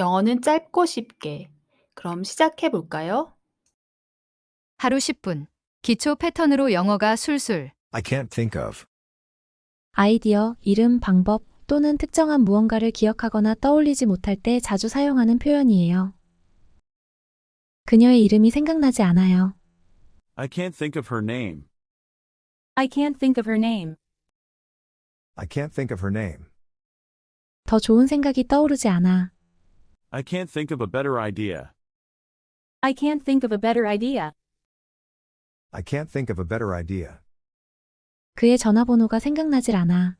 영어는 짧고 쉽게. 그럼 시작해 볼까요? 하루 10분. 기초 패턴으로 영어가 술술. I can't think of. 아이디어, 이름, 방법 또는 특정한 무언가를 기억하거나 떠올리지 못할 때 자주 사용하는 표현이에요. 그녀의 이름이 생각나지 않아요. I can't think of her name. I can't think of her name. I can't think of her name. 더 좋은 생각이 떠오르지 않아. I can't think of a better idea. I can't think of a better idea. I can't think of a better idea. 그의 전화번호가 생각나질 않아.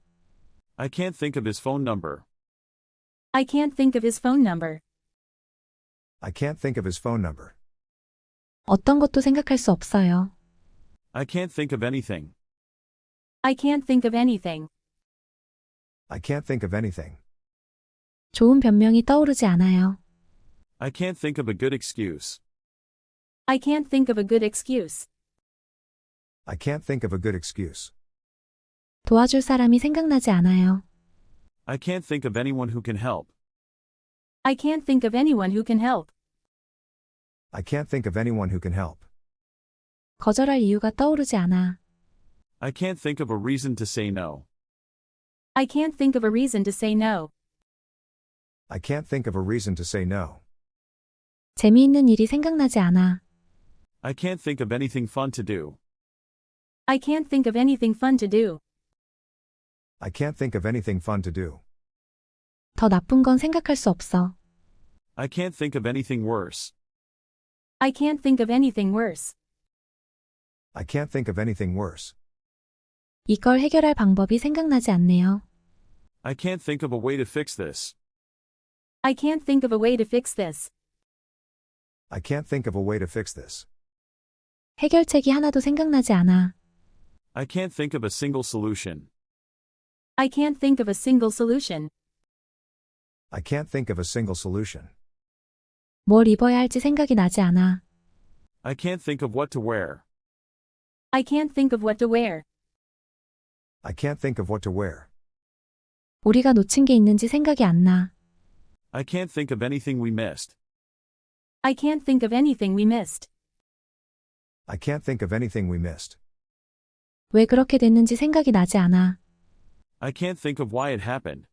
I can't think of his phone number. I can't think of his phone number. I can't think of his phone number. 어떤 것도 생각할 수 없어요. I can't think of anything. I can't think of anything. I can't think of anything. 좋은 변명이 떠오르지 않아요. I can't think of a good excuse. I can't think of a good excuse. I can't think of a good excuse. 도와줄 사람이 생각나지 않아요. I can't think of anyone who can help. I can't think of anyone who can help. I can't think of anyone who can help. 거절할 이유가 떠오르지 않아. I can't think of a reason to say no. I can't think of a reason to say no. I can't think of a reason to say no. 재미있는 일이 생각나지 않아. I can't think of anything fun to do. I can't think of anything fun to do. I can't think of anything fun to do. 더 나쁜 건 생각할 수 없어. I can't think of anything worse. I can't think of anything worse. I can't think of anything worse. 이걸 해결할 방법이 생각나지 않네요. I can't think of a way to fix this. I can't think of a way to fix this. I can't think of a way to fix this. 해결책이 하나도 생각나지 않아. I can't think of a single solution. I can't think of a single solution. I can't think of a single solution. 뭘 입어야 할지 생각이 나지 않아. I can't think of what to wear. I can't think of what to wear. I can't think of what to wear. 우리가 놓친 게 있는지 생각이 안 나. I can't think of anything we missed. I can't think of anything we missed. I can't think of anything we missed. 왜 그렇게 됐는지 생각이 나지 않아. I can't think of why it happened.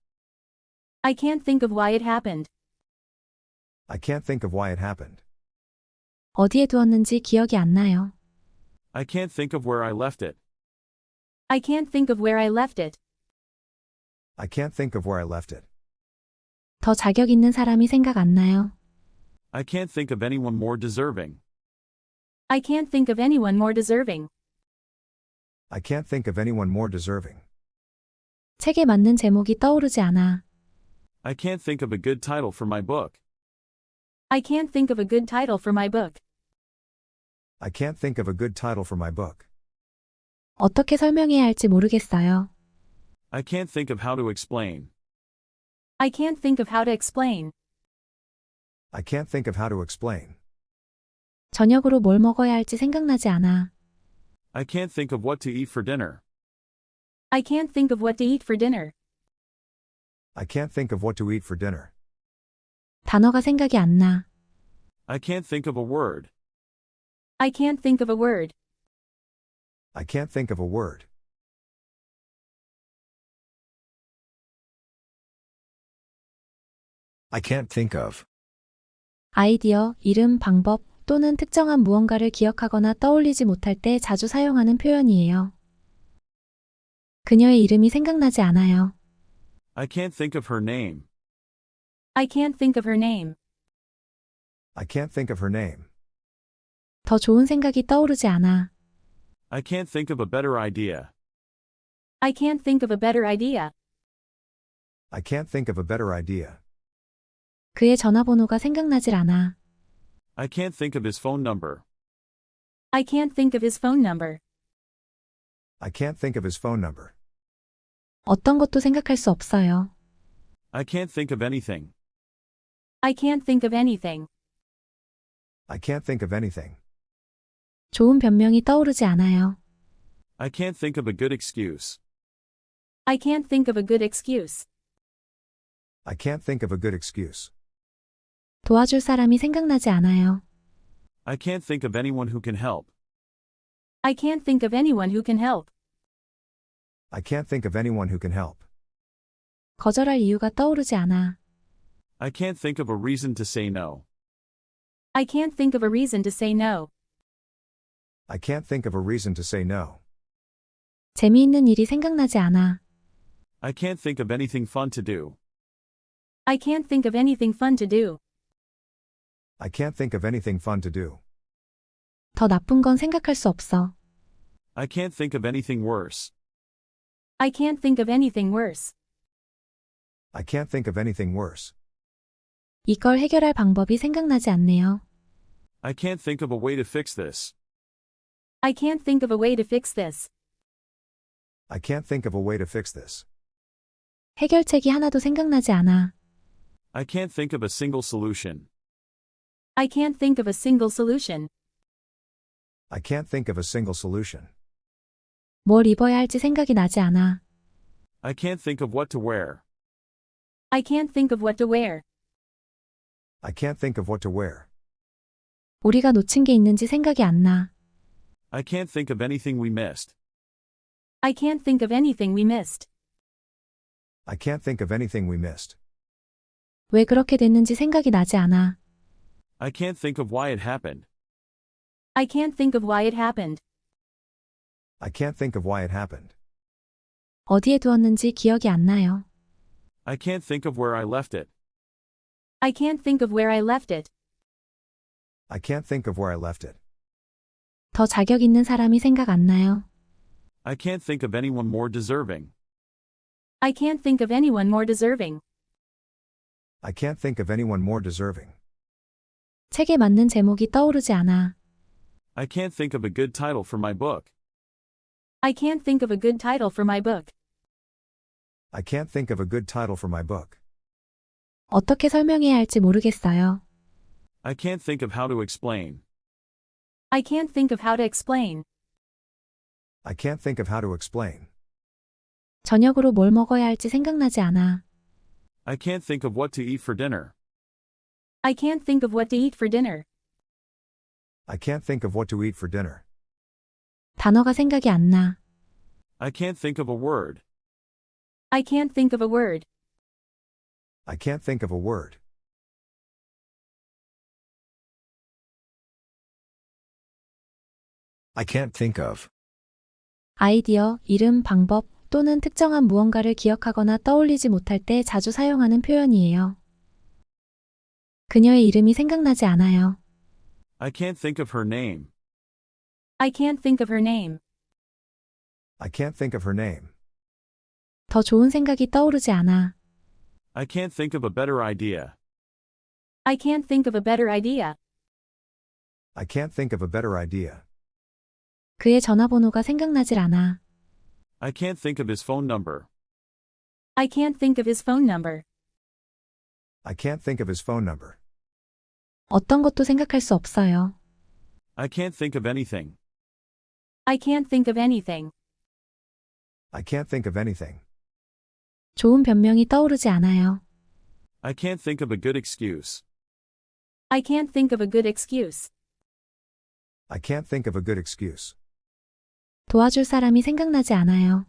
I can't think of why it happened. I can't think of why it happened. 어디에 두었는지 기억이 안 나요. I can't think of where I left it. I can't think of where I left it. I can't think of where I left it. 더 자격 있는 사람이 생각 안 나요. I can't think of anyone more deserving. I can't think of anyone more deserving. I can't think of anyone more deserving. 책에 맞는 제목이 떠오르지 않아. I can't think of a good title for my book. I can't think of a good title for my book. I can't think of a good title for my book. 어떻게 설명해야 할지 모르겠어요. I can't think of how to explain. I can't think of how to explain. I can't think of how to explain. 저녁으로 뭘 먹어야 할지 생각나지 않아. I can't think of what to eat for dinner. I can't think of what to eat for dinner. I can't think of what to eat for dinner. 단어가 생각이 안 나. I can't think of a word. I can't think of a word. I can't think of a word. I can't think of. 아이디어, 이름, 방법 또는 특정한 무언가를 기억하거나 떠올리지 못할 때 자주 사용하는 표현이에요. 그녀의 이름이 생각나지 않아요. I can't think of her name. I can't think of her name. I can't think of her name. 더 좋은 생각이 떠오르지 않아. I can't think of a better idea. I can't think of a better idea. I can't think of a better idea. 그의 전화번호가 생각나질 않아. I can't think of his phone number. I can't think of his phone number. I can't think of his phone number. 어떤 것도 생각할 수 없어요. I can't think of anything. I can't think of anything. I can't think of anything. 좋은 변명이 떠오르지 않아요. I can't think of a good excuse. I can't think of a good excuse. I can't think of a good excuse. 도와줄 사람이 생각나지 않아요. I can't think of anyone who can help. I can't think of anyone who can help. I can't think of anyone who can help. 거절할 이유가 떠오르지 않아. I can't think of a reason to say no. I can't think of a reason to say no. I can't think of a reason to say no. 재미있는 일이 생각나지 않아. I can't think of anything fun to do. I can't think of anything fun to do. I can't think of anything fun to do. 더 나쁜 건 생각할 수 없어. I can't think of anything worse. I can't think of anything worse. I can't think of anything worse. 이걸 해결할 방법이 생각나지 않네요. I can't think of a way to fix this. I can't think of a way to fix this. I can't think of a way to fix this. 해결책이 하나도 생각나지 않아. I can't think of a single solution. I can't think of a single solution. I can't think of a single solution. 뭘 입어야 할지 생각이 나지 않아. I can't think of what to wear. I can't think of what to wear. I can't think of what to wear. 우리가 놓친 게 있는지 생각이 안 나. I can't think of anything we missed. I can't think of anything we missed. I can't think of anything we missed. 왜 그렇게 됐는지 생각이 나지 않아. I can't think of why it happened. I can't think of why it happened. I can't think of why it happened. 어디에 두었는지 기억이 안 나요. I can't think of where I left it. I can't think of where I left it. I can't think of where I left it. 더 자격 있는 사람이 생각 안 나요. I can't think of anyone more deserving. I can't think of anyone more deserving. I can't think of anyone more deserving. 책에 맞는 제목이 떠오르지 않아. I can't think of a good title for my book. I can't think of a good title for my book. I can't think of a good title for my book. 어떻게 설명해야 할지 모르겠어요. I can't think of how to explain. I can't think of how to explain. I can't think of how to explain. 저녁으로 뭘 먹어야 할지 생각나지 않아. I can't think of what to eat for dinner. I can't think of what to eat for dinner. I can't think of what to eat for dinner. 단어가 생각이 안 나. I can't think of a word. I can't think of a word. I can't think of a word. I can't think of. 아이디어, 이름, 방법 또는 특정한 무언가를 기억하거나 떠올리지 못할 때 자주 사용하는 표현이에요. 그녀의 이름이 생각나지 않아요. I can't think of her name. I can't think of her name. I can't think of her name. 더 좋은 생각이 떠오르지 않아. I can't think of a better idea. I can't think of a better idea. I can't think of a better idea. 그의 전화번호가 생각나질 않아. I can't think of his phone number. I can't think of his phone number. I can't think of his phone number. 어떤 것도 생각할 수 없어요. I can't think of anything. I can't think of anything. I can't think of anything. 좋은 변명이 떠오르지 않아요. I can't think of a good excuse. I can't think of a good excuse. I can't think of a good excuse. 도와줄 사람이 생각나지 않아요.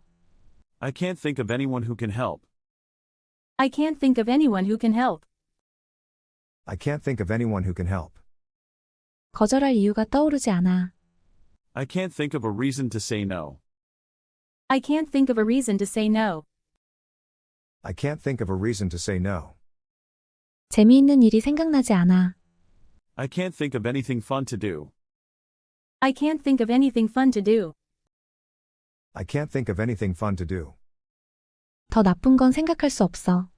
I can't think of anyone who can help. I can't think of anyone who can help. I can't think of anyone who can help. 거절할 이유가 떠오르지 않아. I can't think of a reason to say no. I can't think of a reason to say no. I can't think of a reason to say no. 재미있는 일이 생각나지 않아. I can't think of anything fun to do. I can't think of anything fun to do. I can't think of anything fun to do. 더 나쁜 건 생각할 수 없어.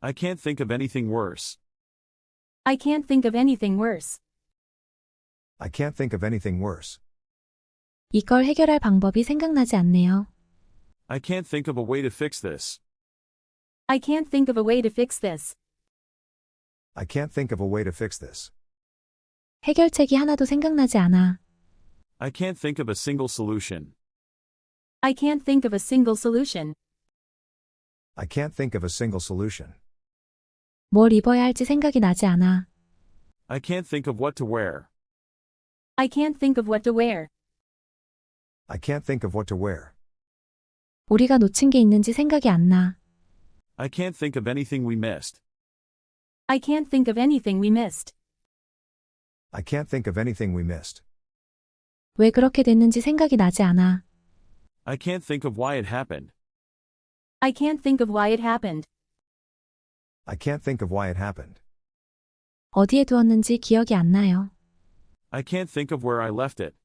I can't think of anything worse. I can't think of anything worse. I can't think of anything worse. 이걸 해결할 방법이 생각나지 않네요. I can't think of a way to fix this. I can't think of a way to fix this. I can't think of a way to fix this. 해결책이 하나도 생각나지 않아. I can't think of a single solution. I can't think of a single solution. I can't think of a single solution. 뭘 입어야 할지 생각이 나지 않아. I can't think of what to wear. I can't think of what to wear. I can't think of what to wear. 우리가 놓친 게 있는지 생각이 안 나. I can't think of anything we missed. I can't think of anything we missed. I can't think of anything we missed. 왜 그렇게 됐는지 생각이 나지 않아. I can't think of why it happened. I can't think of why it happened. I can't think of why it happened. 어디에 두었는지 기억이 안 나요. I can't think of where I left it.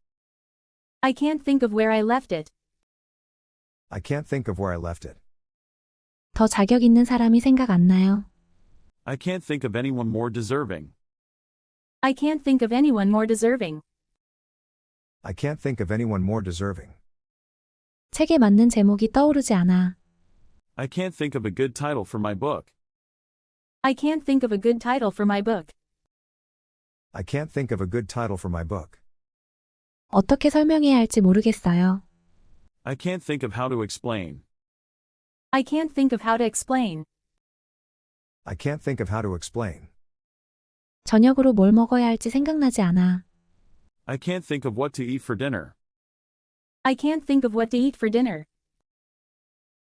I can't think of where I left it. I can't think of where I left it. 더 자격 있는 사람이 생각 안 나요. I can't think of anyone more deserving. I can't think of anyone more deserving. I can't think of anyone more deserving. 책에 맞는 제목이 떠오르지 않아. I can't think of a good title for my book. I can't think of a good title for my book. I can't think of a good title for my book. 어떻게 설명해야 할지 모르겠어요. I can't think of how to explain. I can't think of how to explain. I can't think of how to explain. 저녁으로 뭘 먹어야 할지 생각나지 않아. I can't think of what to eat for dinner. I can't think of what to eat for dinner.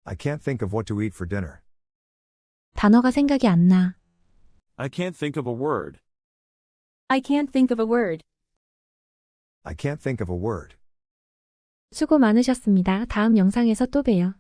I can't think of what to eat for dinner. 단어가 생각이 안 나. I can't think of a word. I can't think of a word. I can't think of a word. 수고 많으셨습니다. 다음 영상에서 또 봬요.